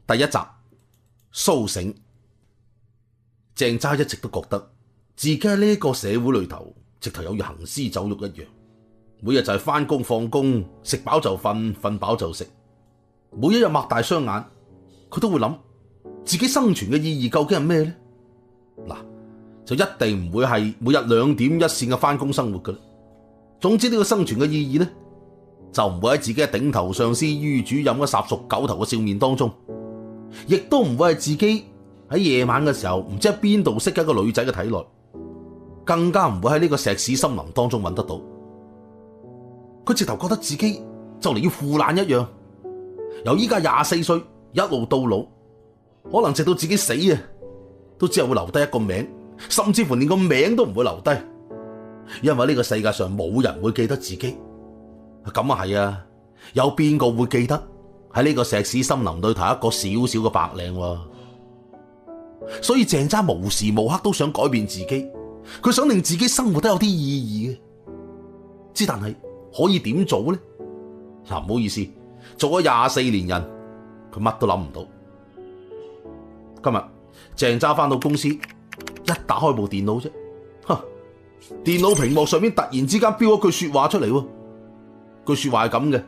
第一集蘇醒。鄭揸一直都覺得自己喺呢個社會裏頭，直頭有如行屍走肉一樣，每日就係返工放工，食飽就瞓，瞓飽就食。每一日擘大雙眼，佢都會諗自己生存嘅意義究竟係咩呢？嗱，就一定唔會係每日2點1線嘅返工生活噶啦。總之呢個生存嘅意義呢，就唔會喺自己嘅頂頭上司于主任嘅霎熟狗頭嘅笑面當中，亦都唔會係自己喺夜晚嘅時候唔知喺邊度識嘅一個女仔嘅體內，更加唔會喺呢個石屎森林當中揾得到。佢直頭覺得自己就嚟要腐爛一樣，由依家24歲一路到老，可能直到自己死啊，都只係會留低一個名，甚至乎連個名都唔會留低，因為呢個世界上冇人會記得自己。咁啊係啊，有邊個會記得喺呢個石屎森林裏頭一個小小嘅白領喎？所以鄭揸無時無刻都想改變自己，佢想令自己生活得有啲意義嘅。之但係可以點做呢？嗱，唔好意思，做咗24年人，佢乜都諗唔到。今日鄭揸返到公司，一打開部電腦啫，電腦屏幕上面突然之間飆一句說話出嚟喎。句說話係咁嘅：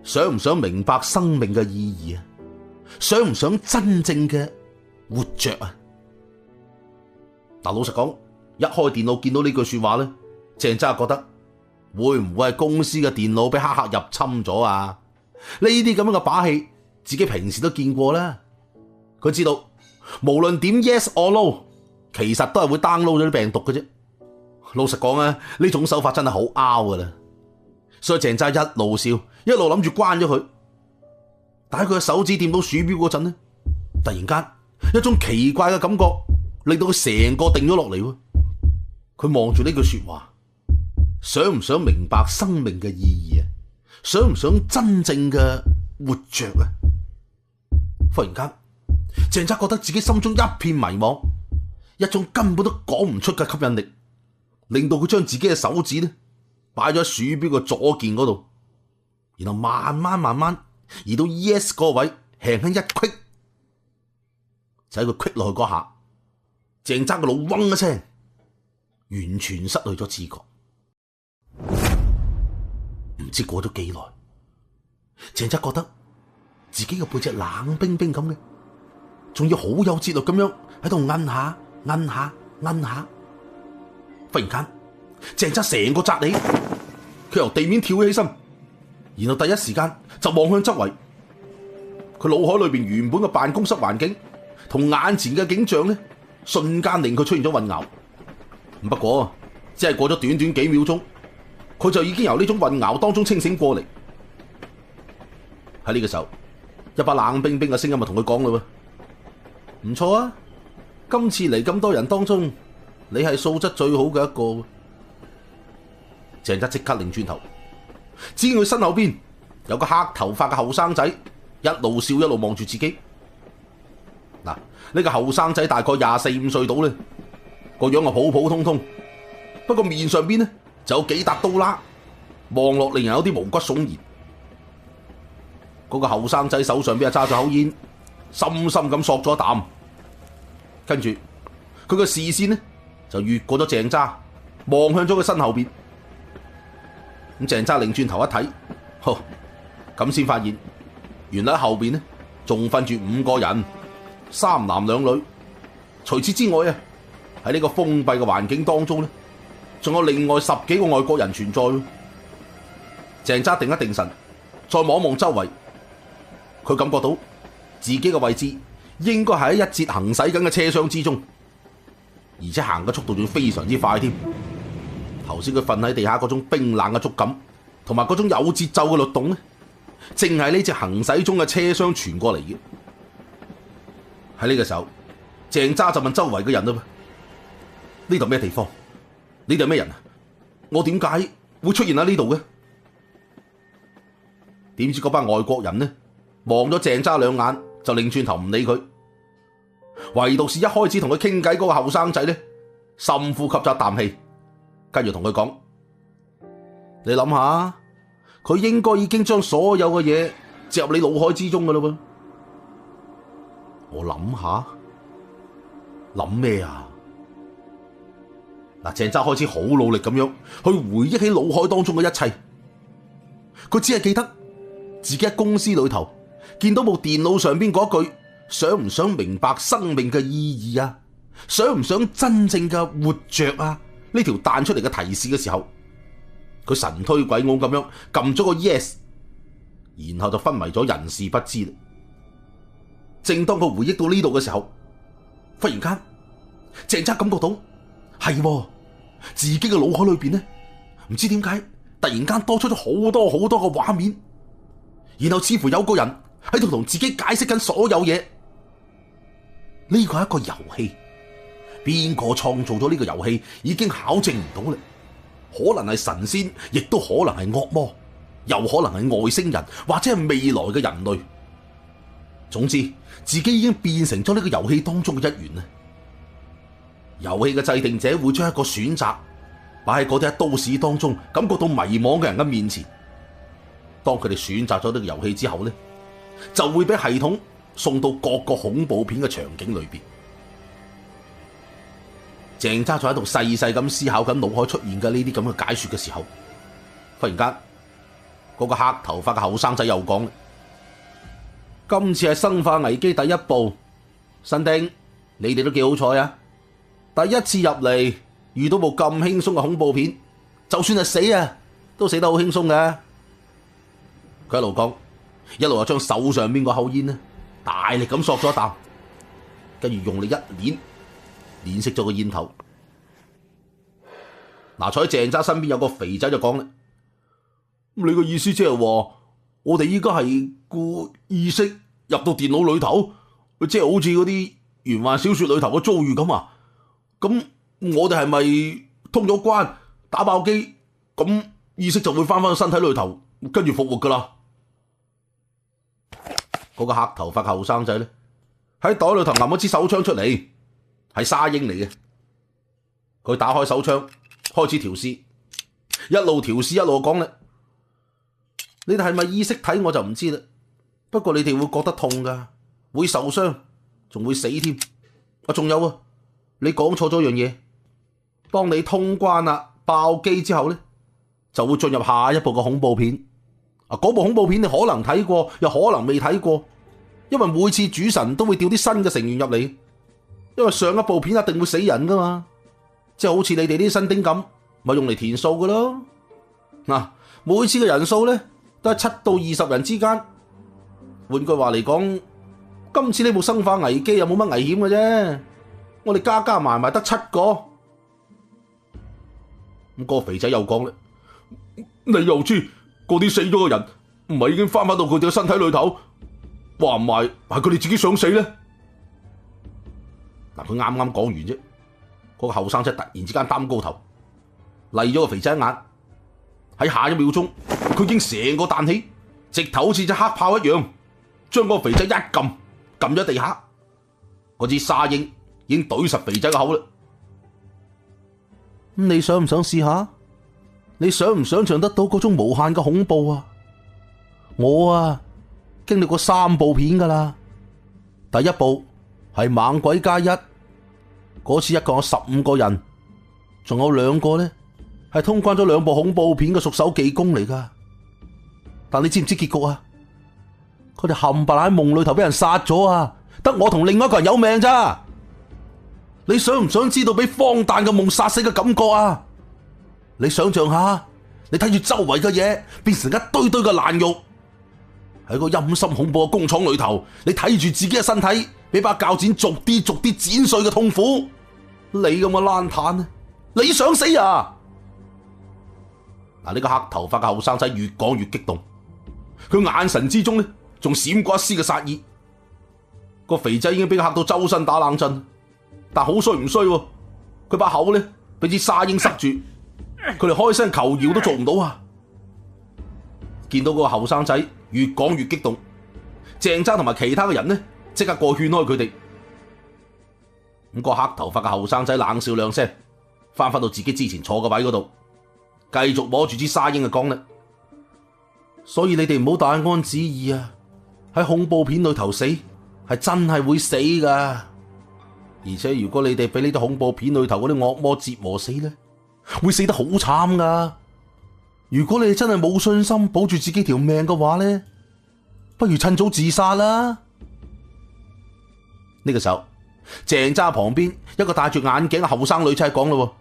想唔想明白生命嘅意義啊？想唔想真正嘅活着啊？嗱，老實講，一開電腦見到呢句說話咧，鄭揸覺得會唔會係公司嘅電腦俾黑客入侵咗啊？呢啲咁樣嘅把戲，自己平時都見過啦。佢知道無論點 yes or no， 其實都係會 download 咗啲病毒嘅啫。老實講啊，呢種手法真係好 out 噶啦。所以鄭揸一路笑，一路諗住關咗佢。但係佢嘅手指掂到鼠標嗰陣咧，突然間一種奇怪嘅感覺令到佢成個定咗落嚟。佢望住呢句說話，想唔想明白生命嘅意義啊？想唔想真正嘅活着啊？忽然間，鄭揸覺得自己心中一片迷茫，一種根本都講唔出嘅吸引力，令到佢將自己嘅手指咧擺咗喺鼠標嘅左鍵嗰度，然後慢慢移到 yes 嗰個位，輕輕一 click，就喺佢 click 落去嗰下，鄭揸個腦嗡一聲，完全失去咗知覺。唔知過咗幾耐，鄭揸覺得自己嘅背脊冷冰冰咁嘅，仲要好有節律咁樣喺度摁下摁下摁下。忽然間，鄭揸成個扎起，佢由地面跳起身，然後第一時間就望向周圍。佢腦海裏邊原本嘅辦公室環境同眼前嘅景象咧，瞬間令佢出現咗混淆。不過只係過咗短短幾秒鐘，佢就已經由呢種混淆當中清醒過嚟。喺呢個時候，一把冷冰冰嘅聲音就同佢講啦：唔錯啊，今次嚟咁多人當中，你係素質最好嘅一個。鄭揸即刻擰轉頭，只見佢身後邊有個黑頭髮嘅後生仔，一路笑一路望住自己。嗱，呢個後生仔大概24、25歲到咧，個樣啊普普通通，不過面上邊咧就有幾笪刀疤，望落令人有啲毛骨悚然。嗰個後生仔手上邊啊揸住口煙，深深咁嗦咗一啖，跟住佢嘅視線咧就越過咗鄭揸，望向咗佢身後邊。咁鄭揸擰轉頭一睇，咁先發現原來喺後邊咧仲瞓住5個人，3男2女。除此之外啊，喺呢個封閉嘅環境當中咧，仲有另外10幾個外國人存在。鄭揸定一定神，再望一望周圍，佢感覺到自己嘅位置應該係喺一節行駛緊嘅車廂之中，而且行嘅速度仲非常之快添。頭先佢瞓喺地下嗰種冰冷嘅觸感，同埋嗰種有節奏嘅律動咧，正係呢隻行駛中嘅車廂傳過嚟嘅。喺呢個時候，鄭揸就問周圍嘅人啦：呢度咩地方？你哋係咩人啊？我點解會出現喺呢度嘅？點知嗰班外國人呢，望咗鄭揸2眼就擰轉頭唔理佢，唯獨是一開始同佢傾偈嗰個後生仔咧，深呼吸咗一啖氣。跟住同佢講：你諗下，佢應該已經將所有嘅嘢植入你腦海之中噶啦噃。我諗下，諗咩啊？嗱，鄭揸開始好努力咁樣去回憶起腦海當中嘅一切。佢只係記得自己喺公司裏頭見到部電腦上邊嗰句想唔想明白生命嘅意義啊，想唔想真正嘅活着啊，呢條彈出嚟嘅提示嘅時候，佢神推鬼拱咁樣撳咗個 yes， 然後就昏迷咗人事不知啦。正當佢回憶到呢度嘅時候，忽然間鄭揸感覺到係自己嘅腦海裏邊呢，唔知點解突然間多出咗好多好多嘅畫面，然後似乎有個人喺度同自己解釋緊所有嘢。呢個係一個遊戲，邊個創造咗呢個遊戲已經考證唔到啦，可能係神仙，亦都可能係惡魔，又可能係外星人，或者係未來嘅人類。總之，自己已經變成咗呢個遊戲當中嘅一員啦。遊戲嘅制定者會將一個選擇擺喺嗰啲喺都市當中感覺到迷惘嘅人嘅面前。當佢哋選擇咗呢個遊戲之後呢，就會俾系統送到各個恐怖片嘅場景裏邊。鄭揸就喺度細細咁思考緊腦海出現嘅呢啲咁嘅解說嘅時候，忽然間嗰個黑頭髮嘅後生仔又講啦：今次係生化危機第一部，新丁，你哋都幾好彩啊！第一次入嚟遇到部咁輕鬆嘅恐怖片，就算係死啊，都死得好輕鬆嘅。佢一路講，一路又將手上邊個口煙呢大力咁索咗一啖，跟住用力一捻，捻熄咗個煙頭。嗱，坐喺鄭揸身邊有個肥仔就講啦：咁你個意思即係話，我哋依家係個意識入到電腦裏頭，即係好似嗰啲玄幻小說裏頭嘅遭遇咁啊？咁我哋係咪通咗關打爆機，咁意識就會翻返去身體裏頭，跟住復活噶啦？嗰個黑頭髮後生仔咧喺袋裏頭揞咗支手槍出嚟，係沙鷹嚟嘅。佢打開手槍，開始調試，一路調試一路講啦：你哋係咪意識體我就唔知啦，不過你哋會覺得痛噶，會受傷，仲會死添。仲有啊，你講錯咗樣嘢。當你通關啦，爆機之後咧，就會進入下一部嘅恐怖片。嗰部恐怖片你可能睇過，又可能未睇過，因為每次主神都會調啲新嘅成員入嚟，因為上一部片一定會死人噶嘛，即係好似你哋啲新丁咁，咪用嚟填數噶咯。嗱，每次嘅人數咧都係7到20人之間。換句話嚟講，今次呢部生化危機又冇乜危險嘅啫，我哋加埋埋得7個。咁個肥仔又講啦：你又知嗰啲死咗嘅人唔係已經翻到佢哋嘅身體裏頭，話唔埋係佢哋自己想死咧？嗱，佢啱啱講完啫，嗰個後生仔突然之間擔高頭，嚟咗個肥仔一眼，喺下一秒鐘，佢已經成個彈起，直頭好似隻黑炮一樣，將嗰個肥仔一撳咗地下，嗰支沙鷹已經懟實肥仔個口啦。你想唔想試下？你想唔想象得到嗰種無限嘅恐怖啊？我經歷過3部片噶啦。第一部係猛鬼加1，嗰次一共有15個人，仲有2個呢係通關咗2部恐怖片嘅熟手技工嚟噶。但你知唔知結局啊？佢哋冚唪唥喺夢裏頭俾人殺咗啊！得我同另外一個人有命咋？你想唔想知道俾荒誕嘅夢殺死嘅感覺啊？你想象下，你睇住周圍嘅嘢變成一堆堆嘅爛肉，喺個陰森恐怖嘅工廠裏頭，你睇住自己嘅身體俾把鉸剪逐啲剪碎嘅痛苦，你咁嘅爛攤，你想死啊？嗱，呢個黑頭髮嘅後生仔越講越激動，佢眼神之中咧仲閃過一絲嘅殺意。個肥仔已經俾佢嚇到周身打冷震，但好衰唔衰，佢把口咧俾支沙鷹塞住，佢哋開聲求饒都做唔到啊！見到嗰個後生仔越講越激動，鄭揸同埋其他嘅人呢即刻過去勸開佢哋。咁個黑頭髮嘅後生仔冷笑兩聲，翻到自己之前坐嘅位嗰度，繼續摸住支沙鷹嘅講啦。所以你哋唔好大安旨意啊！喺恐怖片裏頭死，係真係會死噶。而且如果你哋俾呢啲恐怖片裏頭嗰啲惡魔折磨死咧，會死得好慘噶。如果你哋真係冇信心保住自己條命嘅話咧，不如趁早自殺啦。呢個時候，鄭揸旁邊一個戴住眼鏡嘅後生女仔講咯：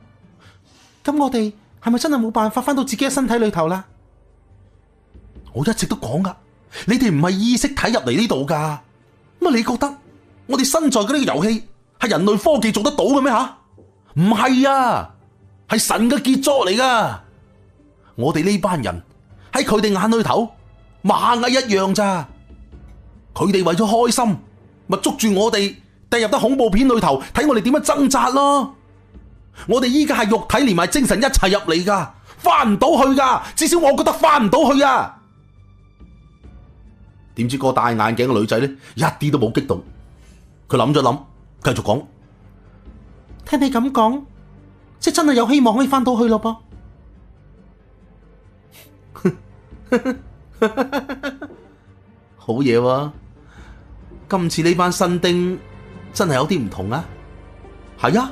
咁我哋係咪真係冇辦法翻到自己嘅身體裏頭啦？我一直都講噶，你哋唔係意識體入嚟呢度噶。乜你覺得我哋身在嘅呢個遊戲係人類科技做得到嘅咩吓？唔係啊，係神嘅傑作嚟噶。我哋呢班人喺佢哋眼裏頭螞蟻一樣咋。佢哋為咗開心，咪捉住我哋掟入得恐怖片裏頭，睇我哋點樣掙扎咯。我哋依家係肉體連埋精神一齊入嚟噶，翻唔到去噶。至少我覺得翻唔到去啊。點知個戴眼鏡嘅女仔咧，一啲都冇激動。佢諗咗諗，繼續講：聽你咁講，即係真係有希望可以翻到去咯噃。好嘢喎！今次呢班新丁真係有啲唔同啊。係啊，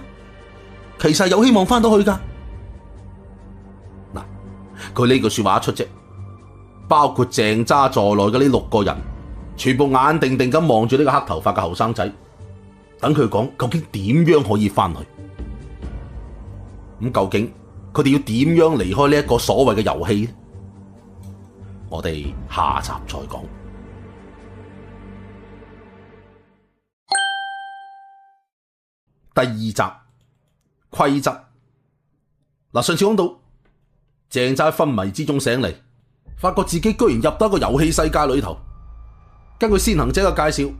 其實係有希望翻到去噶。嗱，佢呢句說話一出啫，包括鄭揸在內嘅呢6個人，全部眼定定咁望住呢個黑頭髮嘅後生仔，等佢講究竟點樣可以翻去。咁究竟佢哋要點樣離開呢一個所謂嘅遊戲呢？我哋下集再講。第2集規則。嗱，上次講到鄭揸喺昏迷之中醒嚟，發覺自己居然入到一個遊戲世界裏頭。根據先行者嘅介紹，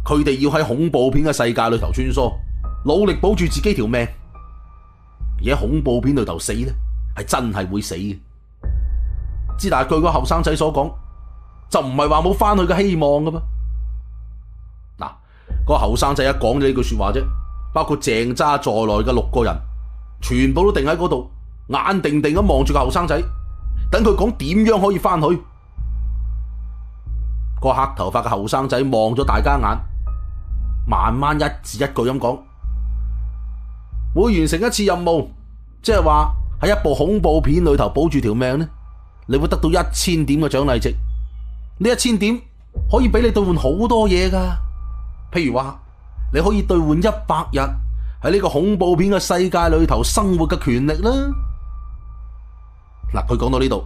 佢哋要喺恐怖片嘅世界裏頭穿梭，努力保住自己條命。而喺恐怖片裏頭死咧，係真係會死嘅。之但係據個後生仔所講，就唔係話冇翻去嘅希望噶噃。嗱，個後生仔一講咗呢句說話啫，包括鄭揸在內嘅6個人，全部都定喺嗰度，眼定定咁望住個後生仔，等佢講點樣可以翻去。個黑頭髮嘅後生仔望咗大家眼，慢慢一字一句咁講：每完成一次任務，即係話喺一部恐怖片裏頭保住條命呢，你會得到1000點嘅獎勵值。呢1000點可以俾你兌換好多嘢噶，譬如話你可以兌換100日喺呢個恐怖片嘅世界裏頭生活嘅權力啦。嗱，佢講到呢度，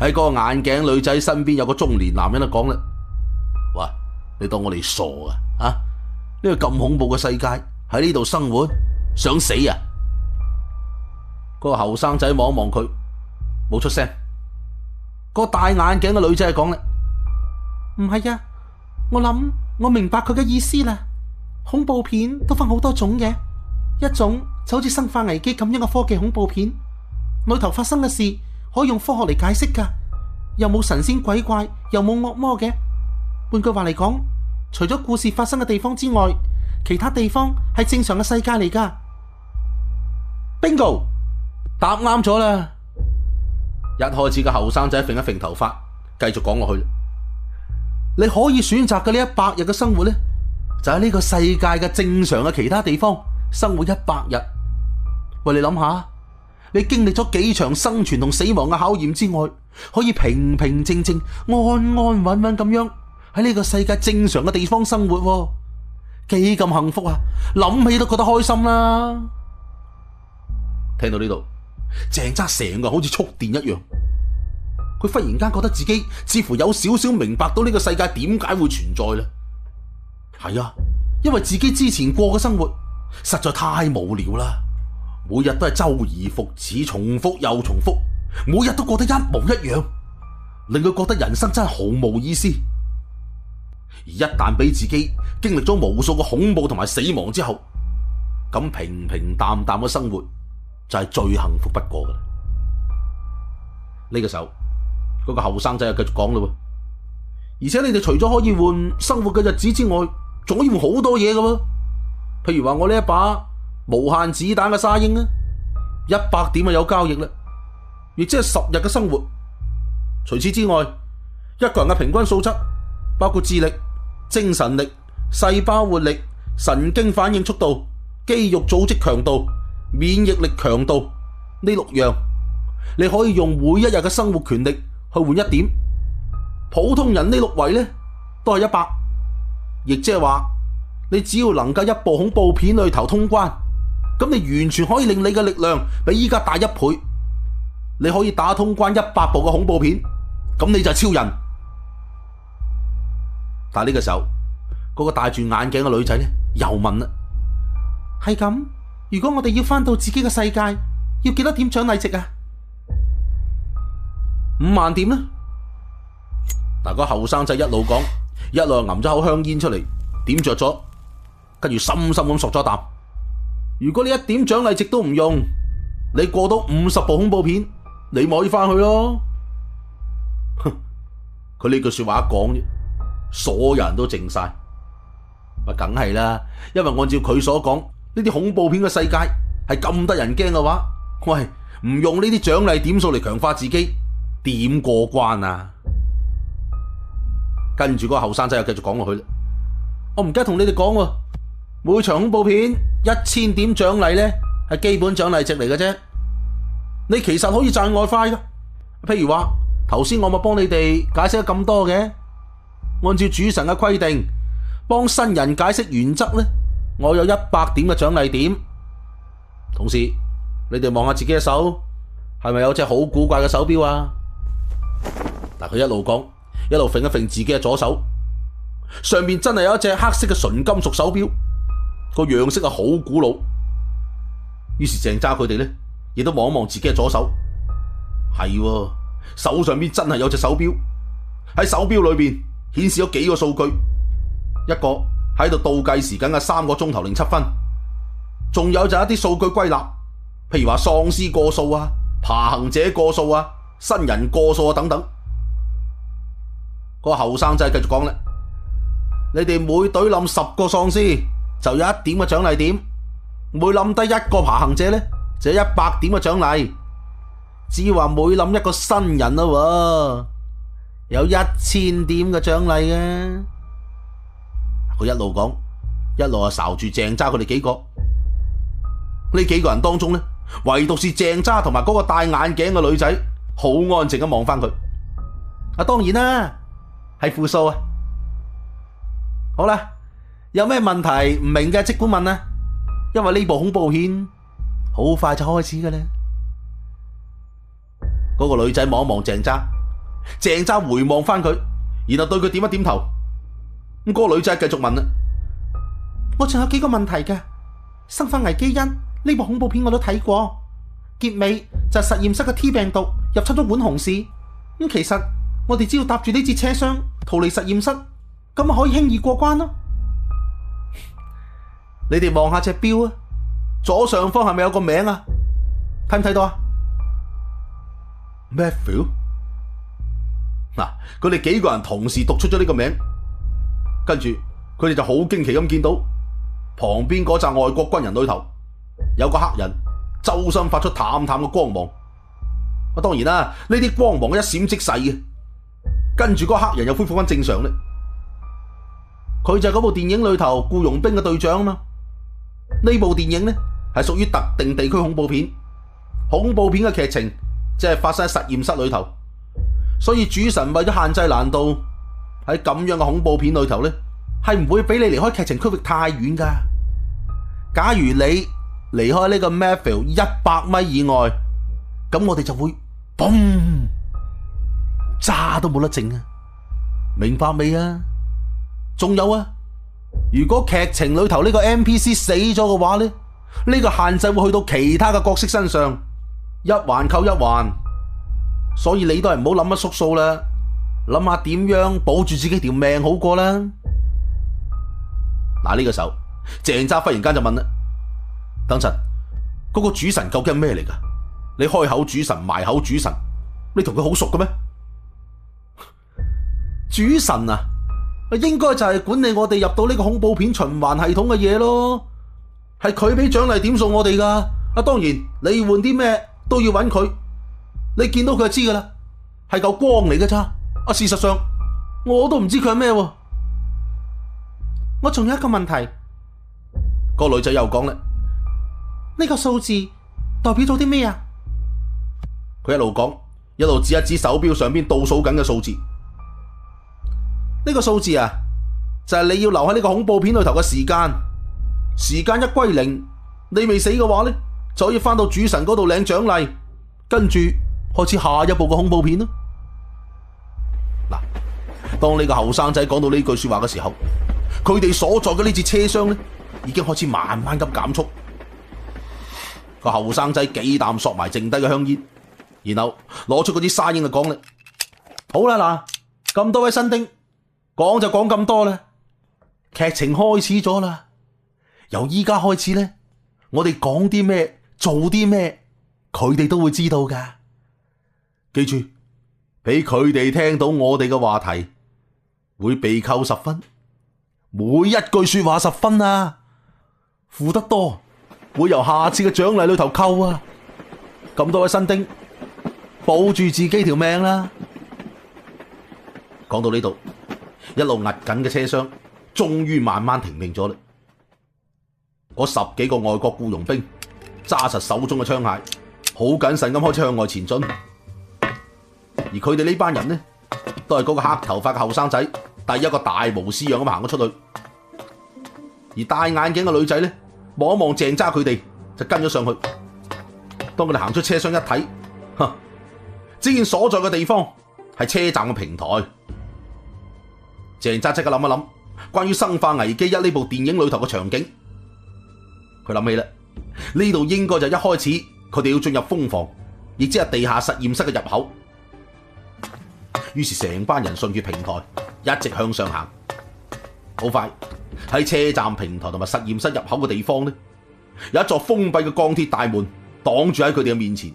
喺嗰個眼鏡女仔身邊有個中年男人就講啦：喂，你當我哋傻啊？呢個咁恐怖嘅世界喺呢度生活，想死啊？嗰個後生仔望一望佢，冇出聲。個戴眼鏡嘅女仔係講啦：唔係啊，我諗我明白佢嘅意思啦。恐怖片都分好多種嘅，一種就好似生化危機咁樣嘅科技恐怖片，裏頭發生嘅事可以用科學嚟解釋噶，又冇神仙鬼怪，又冇惡魔嘅。換句話嚟講，除咗故事發生嘅地方之外，其他地方係正常嘅世界嚟噶。Bingo， 答啱咗啦！一開始個後生仔揈一揈頭髮，繼續講落去。你可以選擇嘅呢100日嘅生活呢，就喺呢個世界嘅正常嘅其他地方生活100日。喂，你諗下，你經歷咗幾場生存同死亡嘅考驗之外，可以平平靜靜、安安穩穩咁樣喺呢個世界正常嘅地方生活，幾咁幸福啊！諗起都覺得開心啦。聽到呢度，鄭揸成個好似觸電一樣，佢忽然間覺得自己似乎有少少明白到呢個世界點解會存在咧。係啊，因為自己之前過嘅生活實在太無聊啦，每日都係周而復始，重複又重複，每日都過得一模一樣，令佢覺得人生真係毫無意思。而一旦俾自己經歷咗無數個恐怖同埋死亡之後，咁平平淡淡嘅生活就係最幸福不過噶啦。呢個時候，嗰個後生仔又繼續講啦，而且你哋除咗可以換生活嘅日子之外，仲可以換好多嘢噶喎。譬如話我呢一把無限子彈嘅沙鷹100點就有交易啦，亦即係10日嘅生活。除此之外，一個人嘅平均素質包括智力、精神力、細胞活力、神經反應速度、肌肉組織強度、免疫力強度，呢6樣你可以用每一日嘅生活權力去換1點。普通人呢6維呢都係100，亦即係話你只要能夠1部恐怖片裏頭通關，咁你完全可以令你嘅力量比依家大1倍。你可以打通關100部嘅恐怖片，咁你就係超人。但係呢個時候，嗰個戴住眼鏡嘅女仔呢又問啦：係咁，如果我哋要翻到自己嘅世界，要幾多點獎勵值啊？5萬點啦。嗱，個後生仔一路講，一路揞咗口香煙出嚟，點着咗，跟住深深咁索咗啖。如果你1點獎勵值都唔用，你過到50部恐怖片，你咪可以翻去咯。佢呢句說話一講啫，所有人都靜晒。咪梗係啦，因為按照佢所講，呢啲恐怖片嘅世界係咁得人驚嘅話，喂，唔用呢啲獎勵點數嚟強化自己，點過關啊？跟住嗰個後生仔又繼續講落去啦。我唔記得同你哋講喎，每場恐怖片1000點獎勵呢係基本獎勵值嚟嘅啫。你其實可以賺外快噶，譬如話頭先我咪幫你哋解釋咗咁多嘅，按照主神嘅規定，幫新人解釋原則呢，我有100點嘅獎勵點。同時你哋望下自己嘅手，係咪有隻好古怪嘅手錶啊？但佢一路講，一路揈一揈自己嘅左手，上面真係有一隻黑色嘅純金屬手錶，個樣式係好古老。於是鄭揸佢哋呢，亦都望一望自己嘅左手，係喎，手上邊真係有隻手錶，喺手錶裏邊顯示咗幾個數據，一個喺度倒計時緊嘅3個鐘頭07分，仲有就係一啲數據歸納，譬如話喪屍個數啊、爬行者個數啊、新人個數啊等等。個後生仔繼續講啦，你哋每隊冧10個喪屍就有1點嘅獎勵點，每冧低1個爬行者呢，就有100點嘅獎勵。至於話每冧1個新人啦，有1000點嘅獎勵嘅。佢一路講，一路啊睄住鄭揸佢哋幾個。呢幾個人當中呢，唯獨是鄭揸同埋嗰個戴眼鏡嘅女仔，好安靜咁望翻佢。當然啦，係負數啊。好啦，有咩問題唔明嘅即管問啊，因為呢部恐怖片好快就開始㗎啦。嗰個女仔望一望鄭揸，鄭揸回望翻佢，然後對佢點一點頭。咁嗰個女仔繼續問啦，我仲有幾個問題嘅。生化危機因呢部恐怖片我都睇過，結尾就係實驗室嘅 T 病毒入侵咗浣熊市。咁其實我哋只要搭住呢節車廂逃離實驗室，咁咪可以輕易過關咯。你哋望下隻錶啊，左上方係咪有個名啊？睇唔睇到啊？ Matthew 嗱，佢哋幾個人同時讀出咗呢個名，跟住佢哋就好驚奇咁見到旁邊嗰紮外國軍人裏頭有個黑人，周身發出淡淡嘅光芒。當然啦，呢啲光芒一閃即逝嘅，跟住嗰個黑人又恢復翻正常咧。佢就係嗰部電影裏頭僱傭兵嘅隊長啊嘛。呢部電影呢係屬於特定地區恐怖片，恐怖片嘅劇情即係發生喺實驗室裏頭，所以主神為咗限制難度，喺咁樣嘅恐怖片裏頭呢係唔會俾你離開劇情區域太遠噶。假如你離開呢個 Mayfield 100米以外，咁我哋就會嘣，渣都冇得剩啊！明白未啊？仲有啊，如果劇情裏頭呢個 NPC 死咗嘅話呢，呢個限制會去到其他嘅角色身上，一環扣一環，所以你都係唔好諗乜縮數啦，諗下點樣保住自己條命好過啦。嗱，呢個時候鄭揸忽然間就問啦，等陣嗰個主神究竟係咩嚟噶？你開口主神埋口主神，你同佢好熟嘅咩？主神啊，應該就係管理我哋入到呢個恐怖片循環系統嘅嘢咯，係佢俾獎勵點數我哋噶。當然你換啲咩都要揾佢，你見到佢就知噶啦，係嚿光嚟嘅咋。事實上我都唔知佢係咩喎。我仲有一個問題。個女仔又講啦，呢個數字代表咗啲咩啊？佢一路講，一路指一指手錶上邊倒數緊嘅數字。呢個數字啊，就係你要留喺呢個恐怖片裏頭嘅時間。時間一歸零，你未死嘅話呢，就可以翻到主神嗰度領獎勵，跟住開始下一部嘅恐怖片咯。嗱，當呢個後生仔講到呢句說話嘅時候，佢哋所在嘅呢節車廂呢，已經開始慢慢咁減速。個後生仔幾啖索埋剩低嘅香煙，然後攞出嗰啲沙煙就講啦：好啦，嗱，咁多位新丁，講就講咁多啦，劇情開始咗啦。由依家開始呢，我哋講啲咩，做啲咩，佢哋都會知道噶。記住，俾佢哋聽到我哋嘅話題，會被扣10分，每一句說話10分啊！負得多，會由下次嘅獎勵裏頭扣啊！咁多位新丁，保住自己條命啦！講到呢度，一路壓緊嘅車廂，終於慢慢停命咗啦。嗰10幾個外國僱傭兵揸實手中嘅槍械，好謹慎咁開始向外前進。而佢哋呢班人呢，都係嗰個黑頭髮嘅後生仔，第一個大模斯樣咁行咗出去。而戴眼鏡嘅女仔呢，望一望鄭揸佢哋，就跟咗上去。當佢哋行出車廂一睇，只見所在嘅地方係車站嘅平台。鄭揸即刻諗一諗關於《生化危機1》呢部電影裏頭嘅場景。佢諗起啦，呢度應該就一開始佢哋要進入蜂房，亦即係地下實驗室嘅入口。於是成班人順住平台一直向上行。好快喺車站平台同埋實驗室入口嘅地方呢，有一座封閉嘅鋼鐵大門擋住喺佢哋嘅面前。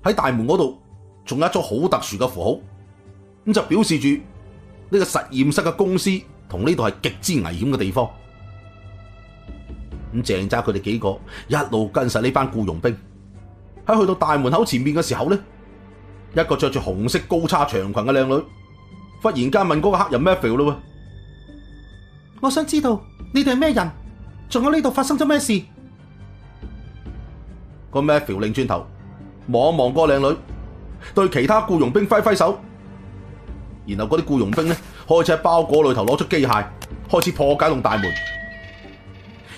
喺大門嗰度仲有一種好特殊嘅符號，咁就表示住呢個實驗室嘅公司同呢度係極之危險嘅地方。咁鄭揸佢哋幾個一路跟實呢班僱傭兵，喺去到大門口前面嘅時候呢，一個着住紅色高叉長裙嘅靚女忽然間問嗰個黑人 Matthew 啦，我想知道你哋係咩人，仲有呢度發生咗咩事？個 Matthew 擰轉頭望一望嗰個靚女，對其他僱傭兵揮揮手，然後嗰啲僱傭兵呢開始喺包裹裏頭攞出機械，開始破解棟大門。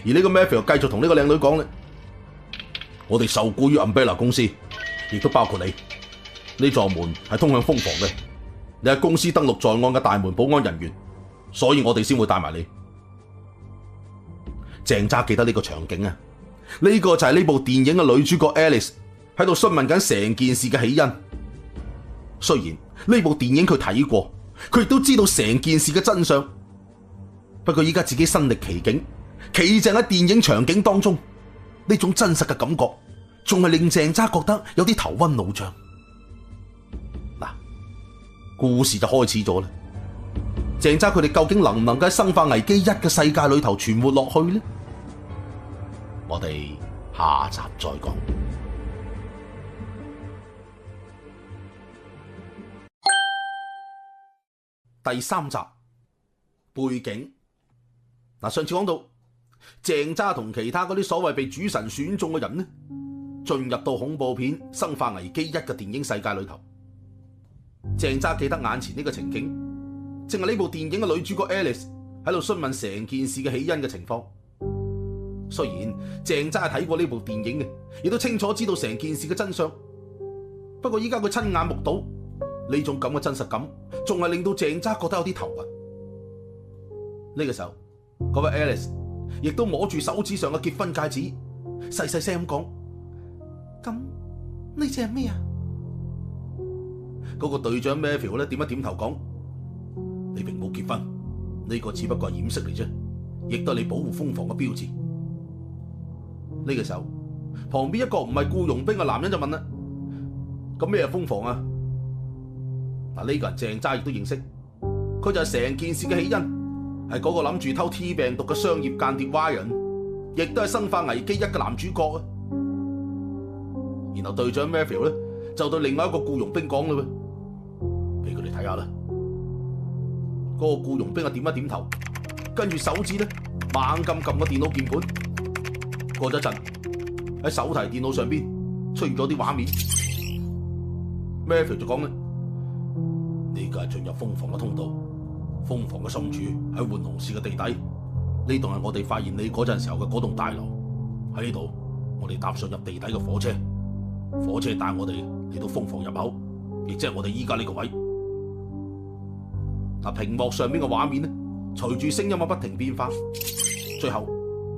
而呢個 Matthew 繼續同呢個靚女講咧，我哋受僱於 Umbrella 公司，亦都包括你。呢座門係通向蜂房嘅，你係公司登錄在案嘅大門保安人員，所以我哋先會帶埋你。鄭揸記得呢個場景啊，呢個就係呢部電影嘅女主角 Alice 喺度詢問緊成件事嘅起因。雖然呢部電影佢睇過，佢亦都知道成件事嘅真相，不過依家自己身歷其境，企正喺電影場景當中，呢種真實嘅感覺，仲係令鄭揸覺得有啲頭暈腦脹。嗱，故事就開始咗啦。鄭揸佢哋究竟能唔能夠喺《生化危機1》嘅世界裏頭存活落去呢？我哋下集再講。第3集背景。嗱，上次講到鄭揸同其他嗰啲所謂被主神選中嘅人呢，進入到恐怖片《生化危機1》嘅電影世界裏頭。鄭揸記得眼前呢個情景，正係呢部電影嘅女主角 Alice 喺度詢問成件事嘅起因嘅情況。雖然鄭揸係睇過呢部電影嘅，亦都清楚知道成件事嘅真相，不過依家佢親眼目睹呢種咁嘅真實感，仲係令到鄭揸覺得有啲頭暈。呢個時候，嗰位 Alice 亦都摸住手指上嘅結婚戒指，細細聲咁講：咁呢隻係咩啊？嗰個隊長 Matthew 咧點一點頭講：你並冇結婚，呢個只不過係掩飾嚟啫，亦都係你保護蜂房嘅標誌。呢個時候，旁邊一個唔係僱傭兵嘅男人就問啦：咁咩係蜂房啊？嗱，呢個人鄭揸亦都認識，佢就係成件事嘅起因，係嗰個諗住偷 T 病毒嘅商業間諜 Ryan，亦都係《生化危機1》嘅男主角啊。然後隊長 Matthew 咧就對另外一個僱傭兵講啦：俾佢哋睇下啦。嗰個僱傭兵啊點一點頭，跟住手指咧猛咁撳個電腦鍵盤。過咗一陣，喺手提電腦上邊出現咗啲畫面。Matthew 就講咧，呢個係進入蜂房嘅通道，蜂房嘅深處喺換紅市嘅地底。呢度係我哋發現你嗰陣時候嘅嗰棟大樓。喺呢度，我哋搭上入地底嘅火車，火車帶我哋嚟到蜂房入口，亦即係我哋依家呢個位。嗱，屏幕上邊嘅畫面咧，隨住聲音嘅不停變化，最後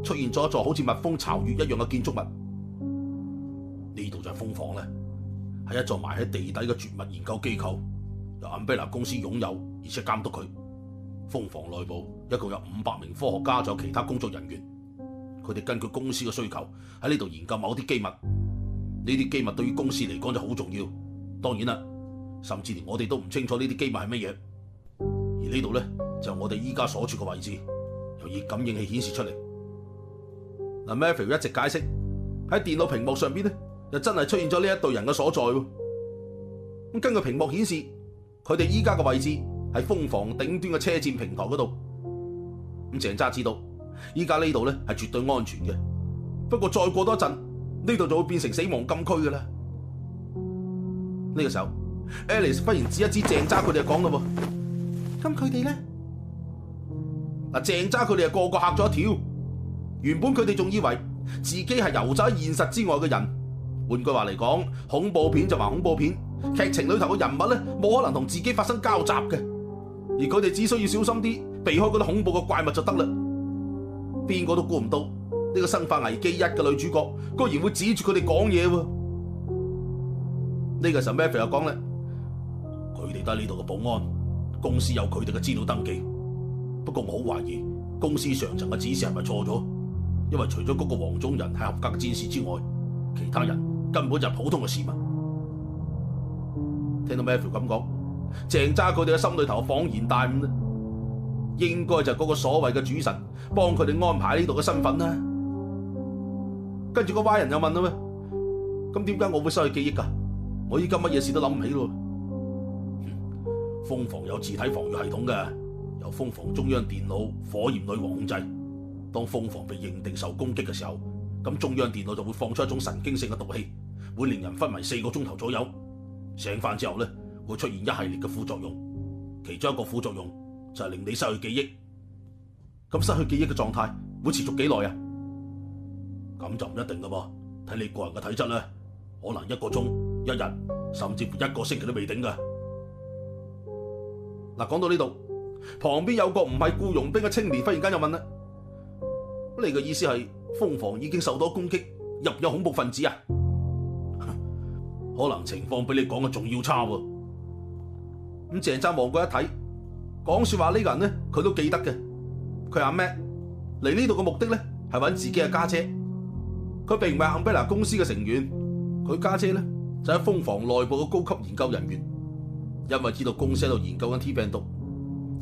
出現咗一座好似蜜蜂巢穴一樣嘅建築物。呢度就係蜂房咧，係一座埋喺地底嘅絕密研究機構，由 Umbrella 公司擁有而且監督佢。蜂房內部一共有500名科學家，仲有其他工作人員。佢哋根據公司嘅需求喺呢度研究某啲機密。呢啲機密對於公司嚟講就好重要。當然啦，甚至連我哋都唔清楚呢啲機密係乜嘢。而呢度咧就係我哋依家所處嘅位置，由熱感應器顯示出嚟。嗱 Matthew 一直解釋喺電腦屏幕上邊咧，就真係出現咗呢一隊人嘅所在。咁根據屏幕顯示，佢哋依家嘅位置係蜂房頂端嘅車站平台嗰度。咁鄭揸知道，依家呢度咧係絕對安全嘅。不過再過多一陣，呢度就會變成死亡禁區㗎啦。呢個時候 ，Alice 忽然指一指鄭揸佢哋就講啦喎。咁佢哋咧？嗱，鄭揸佢哋個個嚇咗一跳。原本佢哋仲以為自己係遊走喺現實之外嘅人。換句話嚟講，恐怖片就話恐怖片，劇情裏頭嘅人物咧冇可能同自己發生交集嘅。而佢哋只需要小心啲，避開嗰啲恐怖嘅怪物就得啦。邊個都估唔到呢個《生化危機1》嘅女主角，居然會指住佢哋講嘢喎。呢個時候 Matthew 又講咧，佢哋都係呢度嘅保安，公司有佢哋嘅資料登記。不過我好懷疑公司上層嘅指示係咪錯咗？因為除咗嗰個黃種人係合格嘅戰士之外，其他人根本就係普通嘅市民。聽到 Matthew 咁講，鄭揸佢哋嘅心裏頭恍然大悟啦，應該就係嗰個所謂嘅主神幫佢哋安排呢度嘅身份啦。跟住個歪人又問啦咩？咁點解我會失去記憶㗎？我依家乜嘢事都諗唔起咯。蜂房有自體防禦系統嘅，由蜂房中央電腦火焰女王控制。當蜂房被認定受攻擊嘅時候，咁中央電腦就會放出一種神經性嘅毒氣，會令人昏迷4個鐘頭左右。醒翻之後咧，會出現一系列嘅副作用，其中一個副作用就係令你失去記憶。咁失去記憶嘅狀態會持續幾耐啊？咁就唔一定噶噃，睇你個人嘅體質咧，可能1個鐘、1日，甚至乎1個星期都未定噶。嗱，講到呢度，旁邊有個唔係僱傭兵嘅青年忽然間又問啦：你嘅意思係蜂房已經受到攻擊，入有恐怖分子啊？可能情況比你講嘅仲要差喎。咁鄭揸望過一睇，講說話呢個人咧，佢都記得嘅。佢阿 Matt 嚟呢度嘅目的咧，係揾自己嘅家姐。佢並唔係 Umbrella 公司嘅成員，佢家姐咧就喺蜂房內部嘅高級研究人員。因為知道公司喺度研究緊 T 病毒，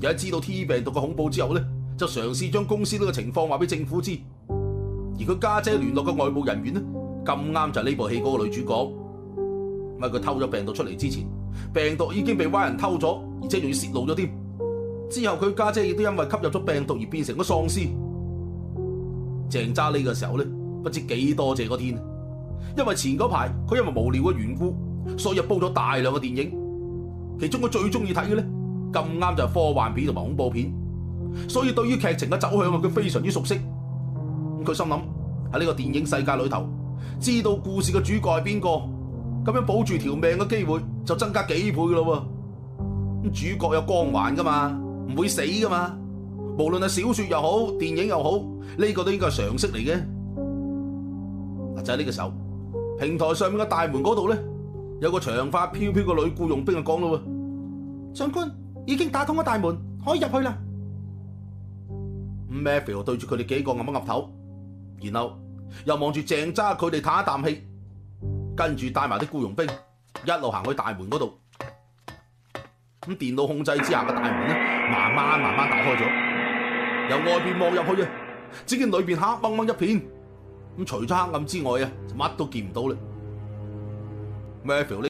而喺知道 T 病毒嘅恐怖之後咧，就嘗試將公司呢個情況話俾政府知。而佢家姐聯絡嘅外部人員咧，咁啱就係呢部戲嗰個女主角。因為佢偷咗病毒出嚟之前，病毒已經被歪人偷咗，而且仲要泄露咗添。之後佢家姐亦都因為吸入咗病毒而變成咗喪屍。鄭揸呢個時候咧，不知幾多謝個天，因為前嗰排佢因為無聊嘅緣故，所以煲咗大量嘅電影。其中佢最中意睇嘅咧，咁啱就係科幻片同埋恐怖片，所以對於劇情嘅走向佢非常之熟悉。佢心諗喺呢個電影世界裏頭，知道故事嘅主角係邊個，咁樣保住條命嘅機會就增加幾倍噶咯。主角有光環噶嘛，唔會死噶嘛。無論係小說又好，電影又好，呢個都應該係常識嚟嘅。就喺呢個時候，平台上面嘅大門嗰度咧，有個長髮飄飄嘅女僱傭兵就講咯：長官已經打通咗大門，可以入去啦。Matthew 對住佢哋幾個岌一岌頭，然後又望住鄭揸佢哋嘆一啖氣，跟住帶埋啲僱傭兵一路行去大門嗰度。咁電腦控制之下嘅大門咧，慢慢打開咗，由外邊望入去啊，只見裏邊黑掹掹一片。咁除咗黑暗之外啊，就乜都見唔到啦。Matthew